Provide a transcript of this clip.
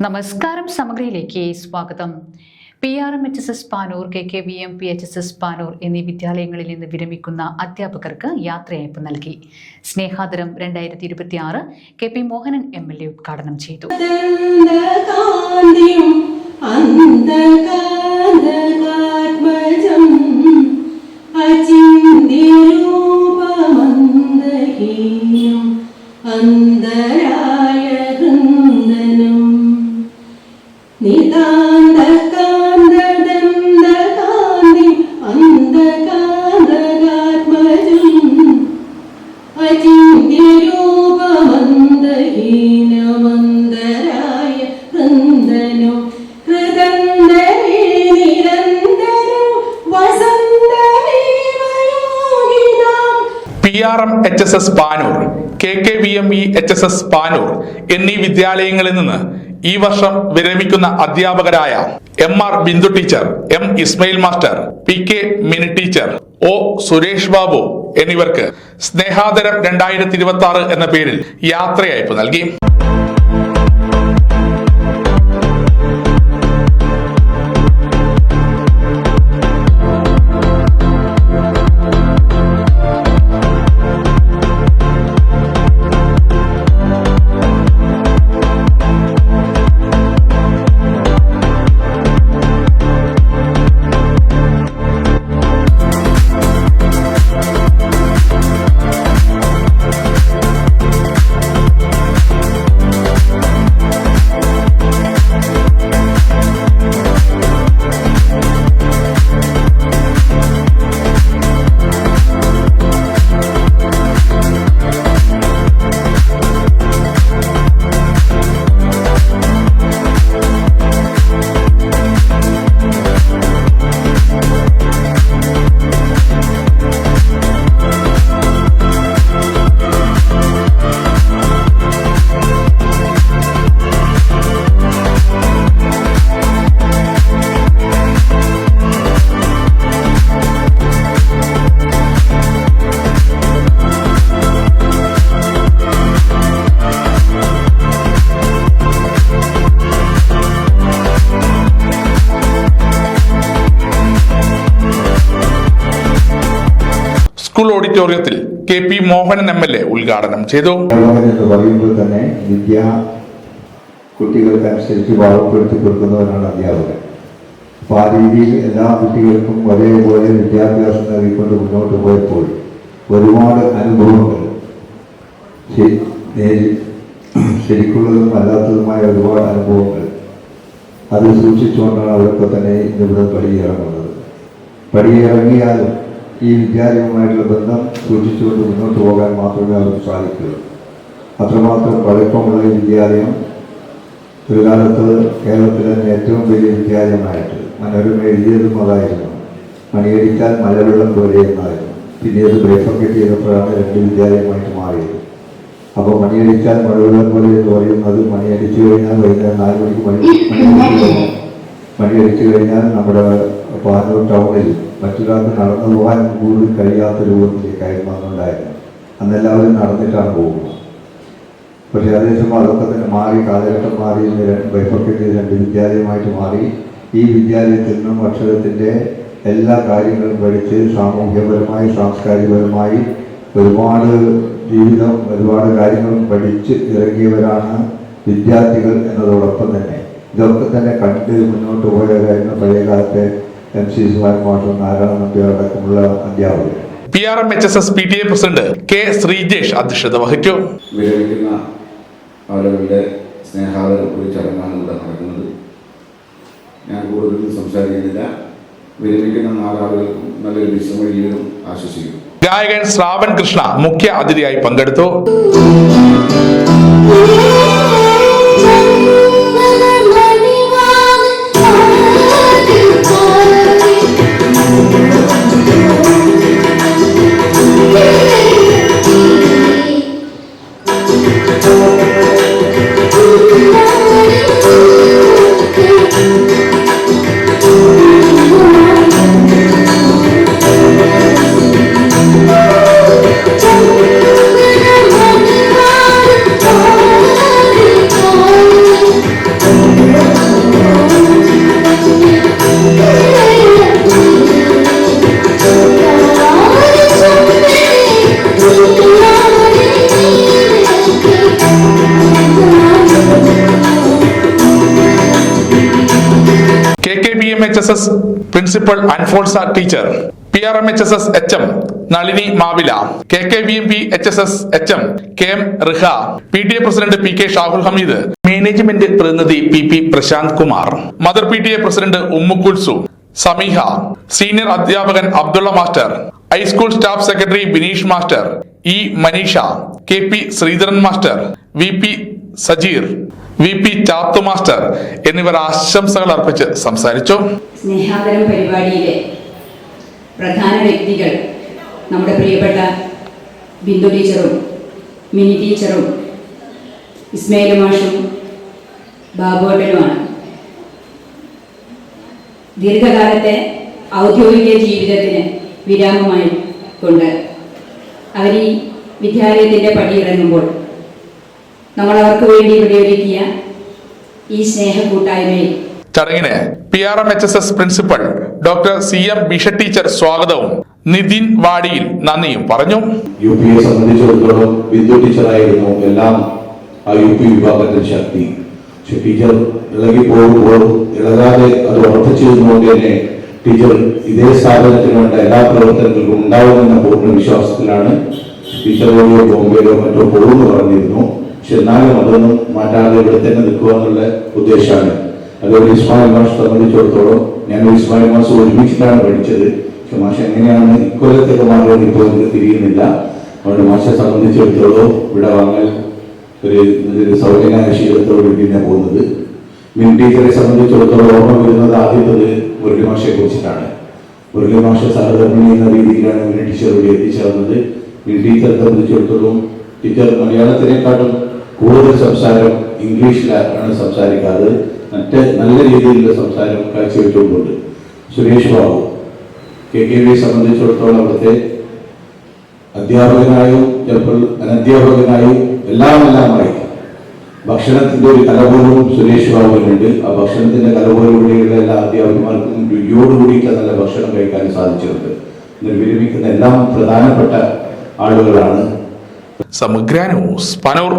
നമസ്കാരം, സമഗ്രയിലേക്ക് സ്വാഗതം. PRMHSS Panoor, KKVM-PHSS Panoor എന്നീ വിദ്യാലയങ്ങളിൽ നിന്ന് വിരമിക്കുന്ന അധ്യാപകർക്ക് യാത്രയയപ്പ് നൽകി. സ്നേഹാദരം 2026 KP മോഹനൻ MLA ഉദ്ഘാടനം ചെയ്തു. PRMHSS പാനൂർ, KKVM-HSS പാനൂർ എന്നീ വിദ്യാലയങ്ങളിൽ നിന്ന് ഈ വർഷം വിരമിക്കുന്ന അധ്യാപകരായ MR Bindu teacher, M Ismail master, PK mini teacher, O Suresh Babu എന്നിവർക്ക് സ്നേഹാദരം 2026 എന്ന പേരിൽ യാത്രയയപ്പ് നൽകി. സ്കൂൾ ഓഡിറ്റോറിയത്തിൽ KP മോഹനൻ MLA ഉദ്ഘാടനം ചെയ്തു. പറയുമ്പോൾ തന്നെ കുട്ടികൾക്കനുസരിച്ച് പാകപ്പെടുത്തി കൊടുക്കുന്നവരാണ് അധ്യാപകർ. അപ്പൊ ആ രീതിയിൽ എല്ലാ കുട്ടികൾക്കും ഒരേപോലെ വിദ്യാഭ്യാസം നൽകിക്കൊണ്ട് മുന്നോട്ട് പോയപ്പോൾ ഒരുപാട് അനുഭവങ്ങൾ, ശരിക്കുള്ളതും അല്ലാത്തതുമായ ഒരുപാട് അനുഭവങ്ങൾ അത് സൂക്ഷിച്ചുകൊണ്ടാണ് അവരൊക്കെ തന്നെ ഇന്നിവിടെ പടിയിറങ്ങുന്നത്. പടിയിറങ്ങിയാലും ഈ വിദ്യാലയവുമായിട്ടുള്ള ബന്ധം സൂക്ഷിച്ചുകൊണ്ട് മുന്നോട്ട് പോകാൻ മാത്രമേ അവർക്ക് സാധിക്കുള്ളൂ. അത്രമാത്രം പഴക്കമുള്ള ഈ വിദ്യാലയം ഒരു കാലത്ത് കേരളത്തിലെ തന്നെ ഏറ്റവും വലിയ വിദ്യാലയമായിട്ട് മനോരമ എഴുതിയതും അതായിരുന്നു. മണിയടിച്ചാൽ മലവെള്ളം പോലെ എന്നായിരുന്നു. പിന്നീട് ബ്രേഫക്കറ്റ് ചെയ്തപ്പോഴാണ് 2 വിദ്യാലയമായിട്ട് മാറിയത്. അപ്പോൾ മണിയടിച്ചാൽ മലവെള്ളം പോലെ എന്ന് പറയുന്നത് മണിയടിച്ചു കഴിഞ്ഞാൽ വൈകുന്നേരം 4 മണിക്ക് മണിയടിച്ചു കഴിഞ്ഞാൽ നമ്മുടെ പാനൂർ ടൗണിൽ മറ്റൊരാൾക്ക് നടന്നു പോകാൻ കൂടുതൽ കഴിയാത്ത രൂപത്തിലേക്കായിരുന്നു അന്നുണ്ടായിരുന്നു. അന്നെല്ലാവരും നടന്നിട്ടാണ് പോകുന്നത്. പക്ഷേ അതേസമയം അതൊക്കെ തന്നെ മാറി, കാലഘട്ടം മാറി, ബൈഫർക്കറ്റ് 2 വിദ്യാലയമായിട്ട് മാറി. ഈ വിദ്യാലയത്തിൽ നിന്നും അക്ഷരത്തിൻ്റെ എല്ലാ കാര്യങ്ങളും പഠിച്ച് സാമൂഹ്യപരമായി സാംസ്കാരികപരമായി ഒരുപാട് ജീവിതം, ഒരുപാട് കാര്യങ്ങളും പഠിച്ച് ഇറങ്ങിയവരാണ് വിദ്യാർത്ഥികൾ എന്നതോടൊപ്പം തന്നെ ഇതൊക്കെ തന്നെ കണ്ട് മുന്നോട്ട് പോയതായിരുന്നു പഴയകാലത്തെ MC മാഷും നാരായണ നമ്പ്യാർ അടക്കമുള്ള അധ്യാപകർ. PRMHSS PTA president K Sreejesh അധ്യക്ഷത വഹിച്ചു. വിരമിക്കുന്ന ആളുകളുടെ സ്നേഹാദര ഒരു ചടങ്ങാണ് ഇവിടെ നടക്കുന്നത്. ഞാൻ കൂടുതൽ സംസാരിക്കുന്നില്ല. വിരമിക്കുന്ന 4 ആളുകൾക്കും നല്ലൊരു വിശ്രമ ജീവിതം ആശംസിക്കുന്നു. ഗായകൻ ശ്രാവൺ കൃഷ്ണ മുഖ്യ അതിഥിയായി പങ്കെടുത്തു. KKVMHSS principal Anfolsa teacher, PRMHSS HM Nalini Mavila, KKVMPHSS HM KM Riha, PTA president PK Shahul Hameed, management പ്രതിനിധി PP Prasanth Kumar, mother PTA president Ummukulsu, Sameeha, senior അധ്യാപകൻ Abdulla master, high school staff secretary Bineesh master, E Maneesha, KP Sreedharan master, VP Sajeer, VP Chathu master എന്നിവർ ആശംസകൾ അർപ്പിച്ച് സംസാരിച്ചു. സ്നേഹാദരം പരിപാടിയിലെ പ്രധാന വ്യക്തികൾ നമ്മുടെ പ്രിയപ്പെട്ട ബിന്ദു ടീച്ചറും മിനി ടീച്ചറും ഇസ്മയിൽ മാഷും ബാബുവേട്ടനുമാണ്. ദീർഘകാലത്തെ ഔദ്യോഗിക ജീവിതത്തിന് വിരാമമായി കൊണ്ട് അവർ ഈ വിദ്യാലയത്തിൻ്റെ പടിയിറങ്ങുമ്പോൾ നമ്മൾ അവർക്ക് വേണ്ടി ഇവിടെ ഒരുക്കിയ ഈ സ്നേഹ കൂട്ടായ്മയിൽ ചടങ്ങിന് PRMHSS principal doctor CM Bisha teacher സ്വാഗതവും നിതിൻ വാടിയിൽ നന്ദിയും പറഞ്ഞു. UP സംബന്ധിച്ചിടത്തോളം ബിന്ദു ടീച്ചറായിരുന്നു എല്ലാം ആ UP വിഭാഗത്തിൽ ശക്തി. പക്ഷെ ടീച്ചർ ഇളകി പോകുമ്പോൾ ഇളകാതെ അത് ഉറപ്പിച്ചു നിന്നുകൊണ്ട് തന്നെ ടീച്ചർ ഇതേ സ്ഥാപനത്തിന് വേണ്ട എല്ലാ പ്രവർത്തനങ്ങൾക്കും ഉണ്ടാവുമെന്ന പൂർണ്ണ വിശ്വാസത്തിലാണ് ടീച്ചറോടെയോ ബോംബെയിലോ മറ്റോ പോകുമെന്ന് പറഞ്ഞിരുന്നു. പക്ഷെ എന്നാലും അതൊന്നും മാറ്റാതെ ഇവിടെ തന്നെ നിൽക്കുക എന്നുള്ള ഉദ്ദേശമാണ്. അതുകൊണ്ട് ഇസ്മായിൽ മാഷ് സംബന്ധിച്ചിടത്തോളം ഞാൻ ഇസ്മായിൽ മാഷ് ഒരുമിച്ചിട്ടാണ് പഠിച്ചത്. പക്ഷെ മാഷ് എങ്ങനെയാണ് ഇക്കൊല്ലത്തേക്ക് മാറുന്നത് ഇപ്പോൾ എനിക്ക് തിരിയുന്നില്ല. അതുകൊണ്ട് മാഷെ സംബന്ധിച്ചിടത്തോളം ഇവിടെ വാങ്ങൽ ഒരു സൗകര്യ ശീലത്തോട് പിന്നെ പോകുന്നത്. മിൻ ടീച്ചറെ സംബന്ധിച്ചിടത്തോളം ഓർമ്മ വരുന്നത് ആദ്യത്തത് മുരളി മാഷയെ കുറിച്ചിട്ടാണ്. മുരളി മാഷ സഹധർമ്മിണി എന്ന രീതിയിലാണ് മിൻ ടീച്ചർ ഇവിടെ എത്തിച്ചേർന്നത്. മിൻ ടീച്ചറെ സംബന്ധിച്ചിടത്തോളം ടീച്ചർ മലയാളത്തിനേക്കാളും കൂടുതൽ സംസാരം ഇംഗ്ലീഷിലാണ് സംസാരിക്കാറ്. മറ്റ് നല്ല രീതിയിലുള്ള സംസാരം കാഴ്ചവെച്ചുകൊണ്ടുണ്ട്. സുരേഷ് ബാബു KKV സംബന്ധിച്ചിടത്തോളം അവിടുത്തെ അധ്യാപകനായും ചിലപ്പോൾ അനധ്യാപകനായും എല്ലാമായി ഭക്ഷണത്തിന്റെ ഒരു കല പോലും സുരേഷ് ബാബുവിനുണ്ട്. ആ ഭക്ഷണത്തിന്റെ കല പോലുകൂടിയുള്ള എല്ലാ അധ്യാപകന്മാർക്കും രുചിയോടുകൂടിയിട്ട് നല്ല ഭക്ഷണം കഴിക്കാൻ സാധിച്ചിട്ടുണ്ട്. വിരമിക്കുന്ന എല്ലാം പ്രധാനപ്പെട്ട ആളുകളാണ്. സമഗ്ര ന്യൂസ് പാനൂർ.